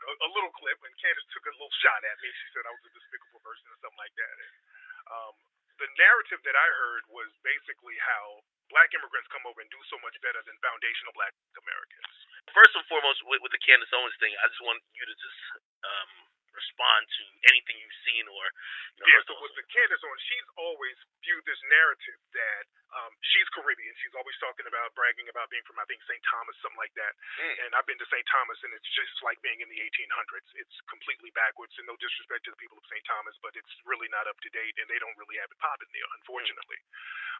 heard a little clip, and Candace took a little shot at me. She said I was a despicable person or something like that. And, um, the narrative that I heard was basically how black immigrants come over and do so much better than foundational black Americans. First and foremost, with the Candace Owens thing, I just want you to just respond to anything you've seen or Yeah, heard so those. with the Candace on, she's always viewed this narrative that she's Caribbean. She's always talking about bragging about being from, I think, St. Thomas, something like that. And I've been to St. Thomas, and it's just like being in the 1800s. It's completely backwards, and no disrespect to the people of St. Thomas, but it's really not up to date, and they don't really have it popping there, unfortunately.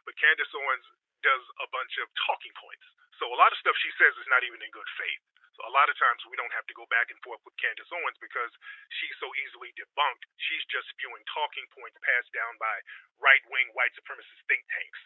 But Candace Owens does a bunch of talking points. So a lot of stuff she says is not even in good faith. So a lot of times we don't have to go back and forth with Candace Owens because she's so easily debunked. She's just spewing talking points passed down by right-wing white supremacist think tanks.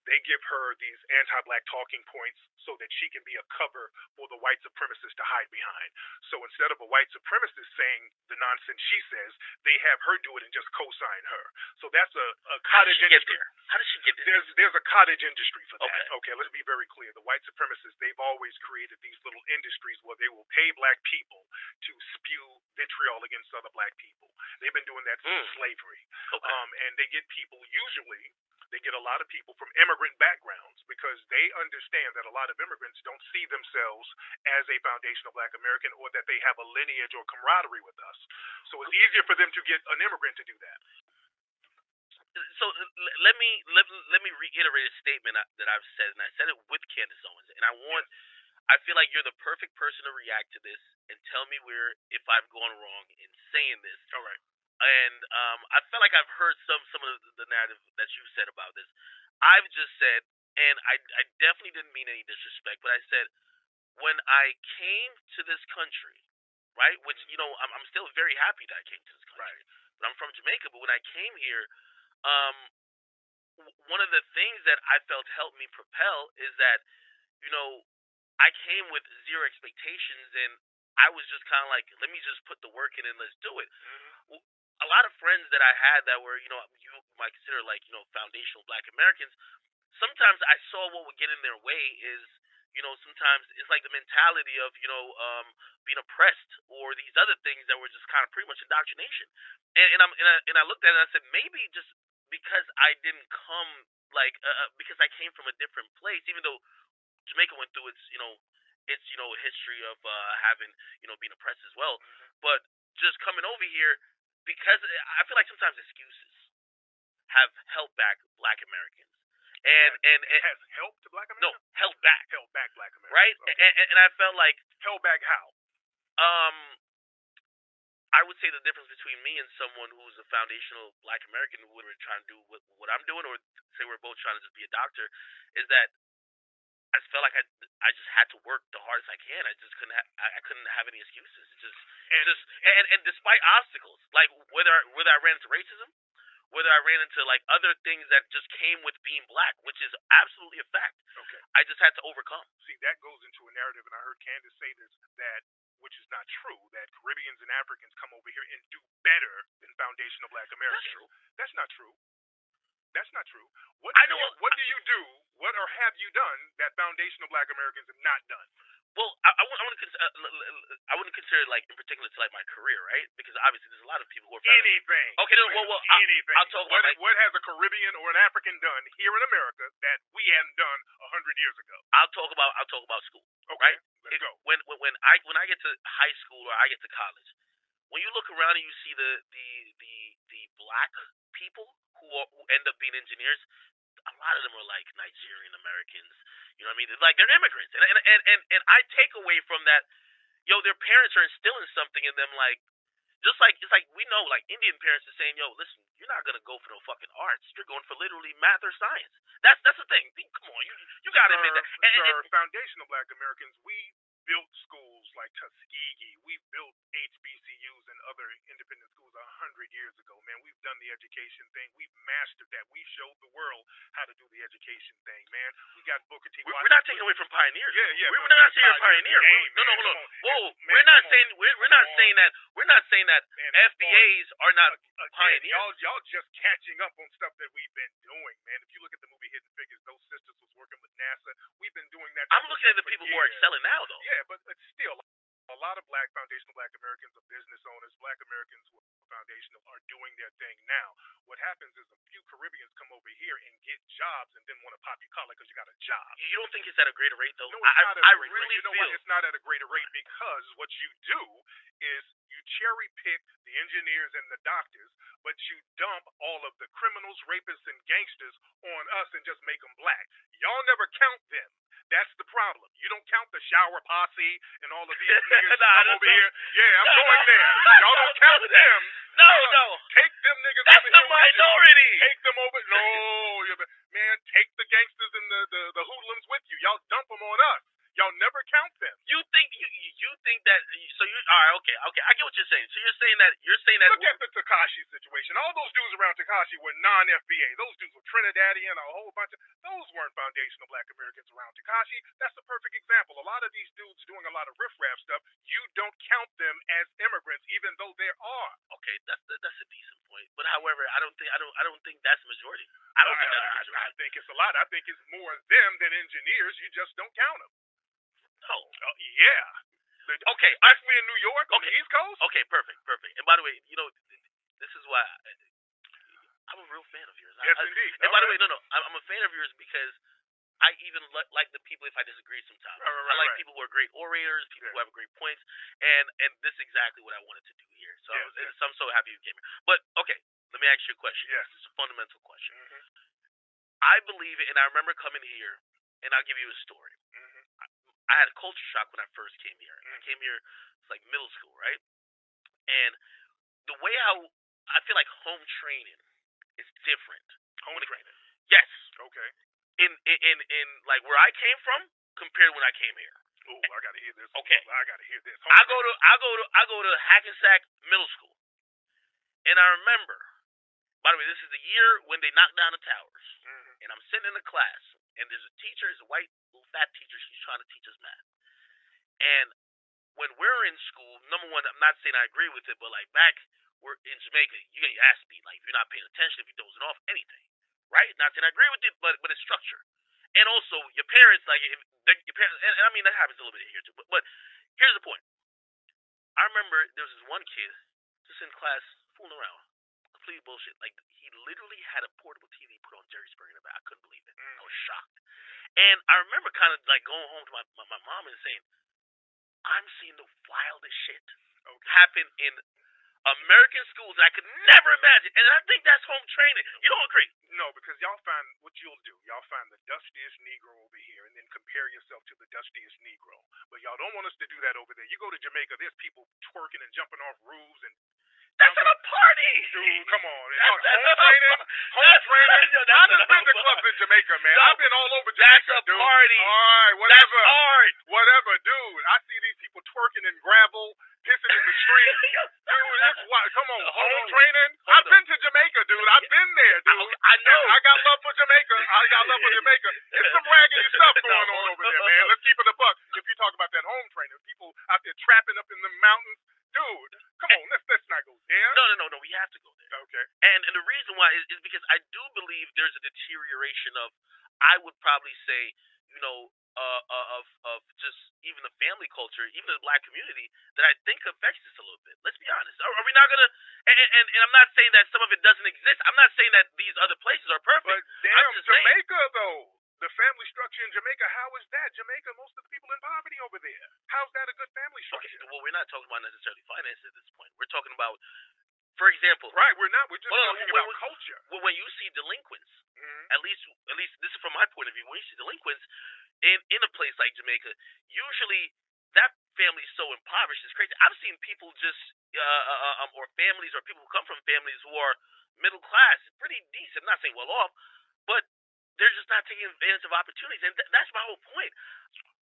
They give her these anti-black talking points so that she can be a cover for the white supremacists to hide behind. So instead of a white supremacist saying the nonsense she says, they have her do it and just co-sign her. So that's a cottage industry. How does she get there? There's a cottage industry for that. Okay. Okay, let's be very clear. The white supremacists, they've always created these little industries where they will pay black people to spew vitriol against other black people. They've been doing that since slavery. Okay. And they get people, usually, they get a lot of people from immigrant backgrounds because they understand that a lot of immigrants don't see themselves as a foundational black American or that they have a lineage or camaraderie with us. So it's easier for them to get an immigrant to do that. So let me reiterate a statement that I've said, and I said it with Candace Owens, and I feel like you're the perfect person to react to this and tell me if I've gone wrong in saying this. All right. And I felt like I've heard some of the narrative that you said about this. I've just said, and I definitely didn't mean any disrespect, but I said when I came to this country, right? Which I'm still very happy that I came to this country. Right. But I'm from Jamaica. But when I came here, one of the things that I felt helped me propel is that I came with zero expectations, and I was just kind of like, let me just put the work in and let's do it. A lot of friends that I had that were, you might consider like, foundational black Americans, sometimes I saw what would get in their way is, sometimes it's like the mentality of, being oppressed or these other things that were just kind of pretty much indoctrination. And I looked at it and I said, maybe just because I didn't come because I came from a different place, even though Jamaica went through its history of having, being oppressed as well. But just coming over here, because I feel like sometimes excuses have held back black Americans. And has helped black Americans? No, held back. Held back black Americans. Right? Okay. And I felt like held back how? I would say the difference between me and someone who's a foundational black American who we're trying to do what I'm doing, or say we're both trying to just be a doctor, is that I just felt like I just had to work the hardest I can. I just I couldn't have any excuses. And despite obstacles, like whether I ran into racism, whether I ran into like other things that just came with being black, which is absolutely a fact. Okay. I just had to overcome. See, that goes into a narrative, and I heard Candace say this, that which is not true, that Caribbeans and Africans come over here and do better than foundational black Americans. That's true. That's not true. That's not true. What do you do? What or have you done that foundational black Americans have not done? Well, I wouldn't consider it like in particular to like my career, right? Because obviously there's a lot of people who are anything. Okay, no, anything. I'll talk about what has a Caribbean or an African done here in America that we hadn't done 100 years ago? I'll talk about school. Okay, right? Let's go. When I get to high school or I get to college, when you look around and you see the black people who end up being engineers, a lot of them are like Nigerian Americans. You know what I mean? Like they're immigrants, and I take away from that, their parents are instilling something in them, like just like it's like we know, like Indian parents are saying, listen, you're not gonna go for no fucking arts. You're going for literally math or science. That's the thing. Come on, you gotta admit that. And foundational black Americans, we built schools like Tuskegee. We built HBCUs and other independent schools 100 years ago, man. We've done the education thing. We've mastered that. We showed the world how to do the education thing, man. We got Booker T. We're not taking away from pioneers. Yeah. We're not saying you're a pioneer. No. Whoa, we're not saying that man, FBAs are not pioneers. Y'all just catching up on stuff that we've been doing, man. If you look at the movie Hidden Figures, those sisters was working with NASA. We've been doing that. I'm looking at the people who are excelling now, though. Yeah, but still, a lot of foundational black Americans are business owners. Black Americans who are foundational are doing their thing now. What happens is a few Caribbeans come over here and get jobs and then want to pop your collar because you got a job. You don't think it's at a greater rate though? No, it's not at a greater really rate. You know feel what? It's not at a greater rate because what you do is you cherry pick the engineers and the doctors, but you dump all of the criminals, rapists, and gangsters on us and just make them black. Y'all never count them. That's the problem. You don't count the shower posse and all of these niggas who come over here. Yeah, I'm going there. Y'all don't count them. No. Take them niggas That's over the here. minority. Take them over. No, man, take the gangsters and the hoodlums with you. Y'all dump them on us. Y'all never count them. You think that? So you all right? Okay. I get what you're saying. So you're saying that Look at the Tekashi situation. All those dudes around Tekashi were non-FBA. Those dudes were Trinidadian, a whole bunch of those weren't foundational black Americans around Tekashi. That's a perfect example. A lot of these dudes doing a lot of riffraff stuff. You don't count them as immigrants, even though there are. Okay, that's a decent point. But however, I don't think that's majority. I don't think that's majority. I think it's a lot. I think it's more them than engineers. You just don't count them. No. Yeah. Okay. Especially in New York on the East Coast. Okay, perfect. And by the way, this is why I'm a real fan of yours. Yes, indeed. And by the way, no, I'm a fan of yours because I even like the people if I disagree sometimes. I like people who are great orators, people who have great points, and this is exactly what I wanted to do here. So, so I'm so happy you came here. But okay, let me ask you a question. Yes. This is a fundamental question. I believe it, and I remember coming here, and I'll give you a story. I had a culture shock when I first came here. I came here, it's like middle school, right? And the way I feel like home training is different. Home training? Yes. Okay. In like where I came from compared to when I came here. Oh, I gotta hear this. Okay. I gotta hear this. I go to Hackensack Middle School, and I remember. By the way, this is the year when they knocked down the towers, and I'm sitting in the class, and there's a teacher, it's a white little fat teacher. She's trying to teach us math, and when we're in school, number one, I'm not saying I agree with it, but like back we're in Jamaica, you get your ass beat. Like if you're not paying attention, if you're dozing off, anything, right? Not saying I agree with it, but it's structure. And also, your parents, like, your parents, and I mean, that happens a little bit here, too. But here's the point. I remember there was this one kid just in class fooling around. Complete bullshit. Like, he literally had a portable TV put on Jerry Springer in the back. I couldn't believe it. I was shocked. And I remember kind of, like, going home to my mom and saying, I'm seeing the wildest shit happen in American schools that I could never imagine. And I think that's home training. You don't agree? No, because y'all find what you'll do. Y'all find the dustiest Negro over here and then compare yourself to the dustiest Negro. But y'all don't want us to do that over there. You go to Jamaica, there's people twerking and jumping off roofs and that's at a party. Dude, come on. Home training. I just been to clubs in Jamaica, man. I've been all over Jamaica, dude. That's a party. All right, whatever. That's art. Whatever, dude. I see these people twerking in gravel, pissing in the street. Dude, that's what. Come on, home training. I've been to Jamaica, dude. I've been there, dude. I know. I got love for Jamaica. There's some raggedy stuff going on over there, man. Let's keep it a buck. If you talk about that home training, people out there trapping up in the mountains. Dude, come on, let's not go there. No, we have to go there. Okay. And the reason why is because I do believe there's a deterioration of, I would probably say, of just even the family culture, even the black community, that I think affects this a little bit. Let's be honest. Are we not gonna? And I'm not saying that some of it doesn't exist. I'm not saying that these other places are perfect. But damn, Jamaica though. The family structure in Jamaica, how is that? Jamaica, most of the people in poverty over there. How's that a good family structure? Okay, well, we're not talking about necessarily finance at this point. We're talking about, for example, right? We're not. We're just talking about culture. Well, when you see delinquents, at least this is from my point of view. When you see delinquents in a place like Jamaica, usually that family is so impoverished. It's crazy. I've seen people just or families or people who come from families who are middle class, pretty decent. I'm not saying well off, but they're just not taking advantage of opportunities, and that's my whole point.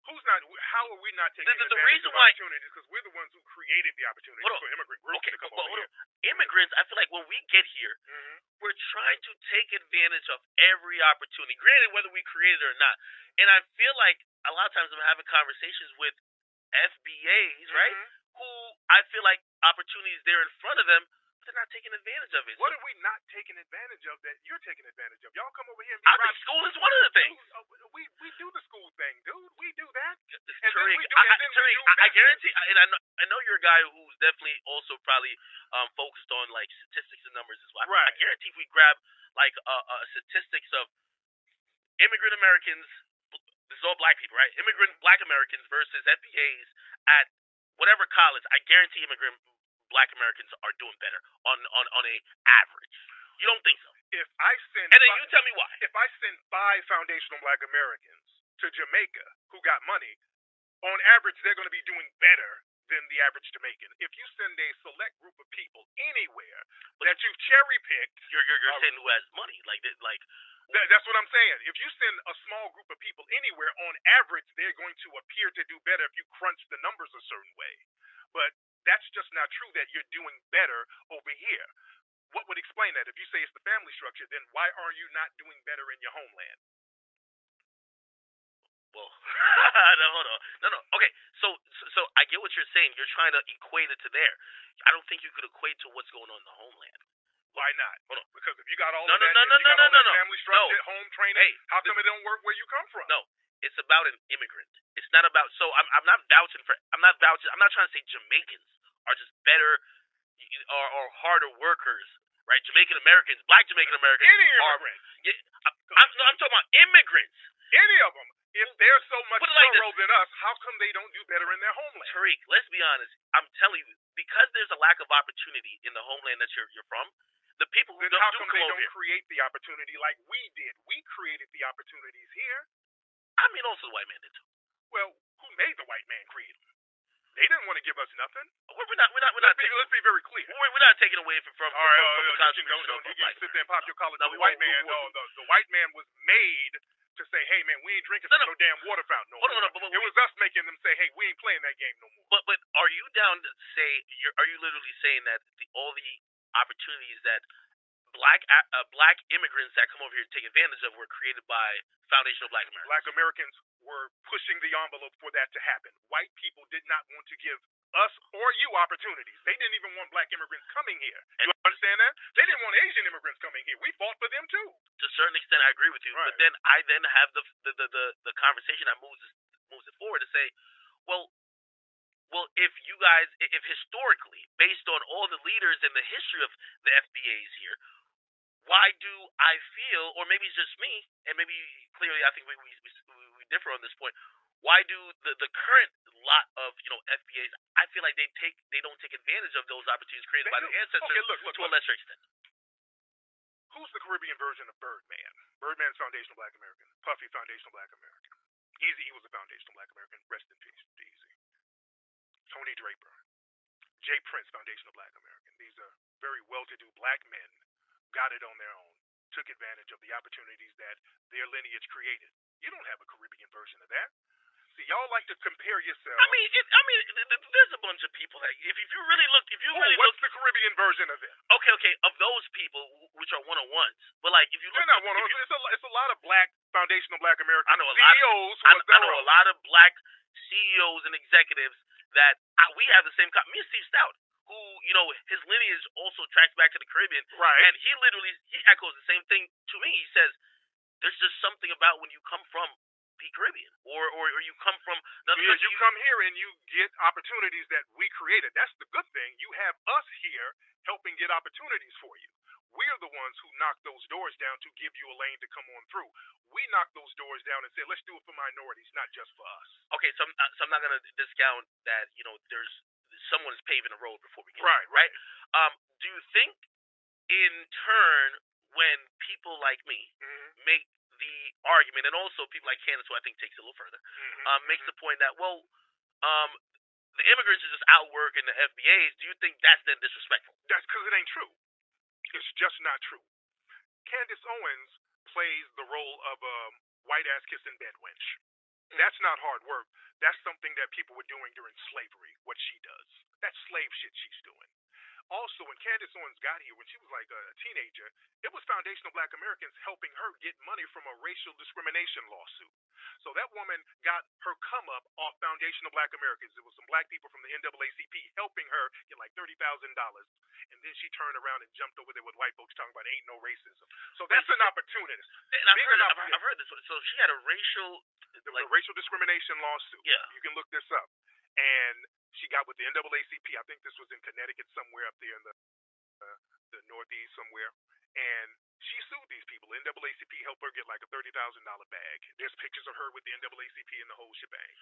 Who's not? How are we not taking advantage of opportunities? Because we're the ones who created the opportunities for immigrant groups to come over here. Immigrants, I feel like when we get here, we're trying to take advantage of every opportunity, granted whether we create it or not. And I feel like a lot of times I'm having conversations with FBAs, right, who I feel like opportunities there in front of them, They're not taking advantage of it. What are we not taking advantage of that you're taking advantage of? Y'all come over here and I think school is one of the things. We do the school thing, dude. We do that. Tariq, I guarantee, and I know you're a guy who's definitely also probably focused on like statistics and numbers as well. Right. I guarantee if we grab like statistics of immigrant Americans, this is all black people, right? Immigrant black Americans versus FBAs at whatever college, I guarantee immigrant black Americans are doing better on a average. You don't think so? If I send and then you tell me why. If I send 5 foundational black Americans to Jamaica who got money, on average they're going to be doing better than the average Jamaican. If you send a select group of people anywhere that you've cherry picked, you're saying who has money, that's what I'm saying. If you send a small group of people anywhere, on average they're going to appear to do better if you crunch the numbers a certain way. But that's just not true that you're doing better over here. What would explain that? If you say it's the family structure, then why are you not doing better in your homeland? Well, no. Okay, so I get what you're saying. You're trying to equate it to there. I don't think you could equate to what's going on in the homeland. Why not? Hold on. Because if you got all that family structure, home training, how come it don't work where you come from? No. It's about an immigrant. It's not about. So I'm not vouching for. I'm not trying to say Jamaicans are just better or harder workers, right? Jamaican Americans, black Jamaican Americans. Any immigrant. I'm talking about immigrants. Any of them. If they're so much thorough than us, how come they don't do better in their homeland? Tariq, let's be honest. I'm telling you, because there's a lack of opportunity in the homeland that you're from, the people who how come they don't create the opportunity like we did? We created the opportunities here. I mean, also the white man did too. Well, who made the white man create them? They didn't want to give us nothing. We're not. Let's be very clear. We're not taking away from. All right, you can sit there and pop your collar to the white man. The white man was made to say, hey man, we ain't drinking from no damn water fountain no more. It was us making them say, hey, we ain't playing that game no more. But are you down to say? Are you literally saying that all the opportunities that black immigrants that come over here to take advantage of were created by foundational black Americans? Black Americans were pushing the envelope for that to happen. White people did not want to give us or you opportunities. They didn't even want black immigrants coming here. You understand that? They didn't want Asian immigrants coming here. We fought for them too. To a certain extent, I agree with you. Right. But then I have the conversation that moves it forward to say, well, if historically, based on all the leaders and the history of the FBAs here, why do I feel, or maybe it's just me, and maybe clearly I think we differ on this point. Why do the current lot of FBAs? I feel like they don't take advantage of those opportunities created by the ancestors to a lesser extent. Who's the Caribbean version of Birdman? Birdman's foundational black American. Puffy, foundational black American. Easy, he was a foundational black American. Rest in peace to Easy. Tony Draper. Jay Prince, foundational black American. These are very well-to-do black men. Got it on their own. Took advantage of the opportunities that their lineage created. You don't have a Caribbean version of that. See, y'all like to compare yourselves. I mean, there's a bunch of people that if you really look, what's the Caribbean version of it? Okay, of those people which are one-on-ones. But like, if you look, they're not one-on-ones. It's a lot of black foundational black American CEOs. I know a lot of black CEOs and executives that we have the same. Me and Steve Stout, who his lineage also tracks back to the Caribbean, right? And he echoes the same thing to me. He says, "There's just something about when you come from the Caribbean, or you come from another country. You come here and you get opportunities that we created. That's the good thing. You have us here helping get opportunities for you. We're the ones who knock those doors down to give you a lane to come on through. We knock those doors down and say, let's do it for minorities, not just for us. Okay, so I'm not going to discount that, there's someone's paving the road before we get right. Do you think, in turn, when people like me make the argument, and also people like Candace, who I think takes it a little further, makes the point that, the immigrants are just outworking the FBAs, do you think that's then disrespectful? That's because it ain't true. It's just not true. Candace Owens plays the role of a white-ass kissing bed wench. That's not hard work. That's something that people were doing during slavery, what she does. That's slave shit she's doing. Also, when Candace Owens got here, when she was like a teenager, it was foundational black Americans helping her get money from a racial discrimination lawsuit. So that woman got her come up off foundational black Americans. It was some black people from the NAACP helping her get like $30,000. and then she turned around and jumped over there with white folks talking about ain't no racism. So that's an opportunist. And I've heard this. So she had a racial, a racial discrimination lawsuit. Yeah. You can look this up. And she got with the NAACP. I think this was in Connecticut somewhere up there in the Northeast somewhere. And she sued these people. NAACP helped her get like a $30,000 bag. There's pictures of her with the NAACP and the whole shebang.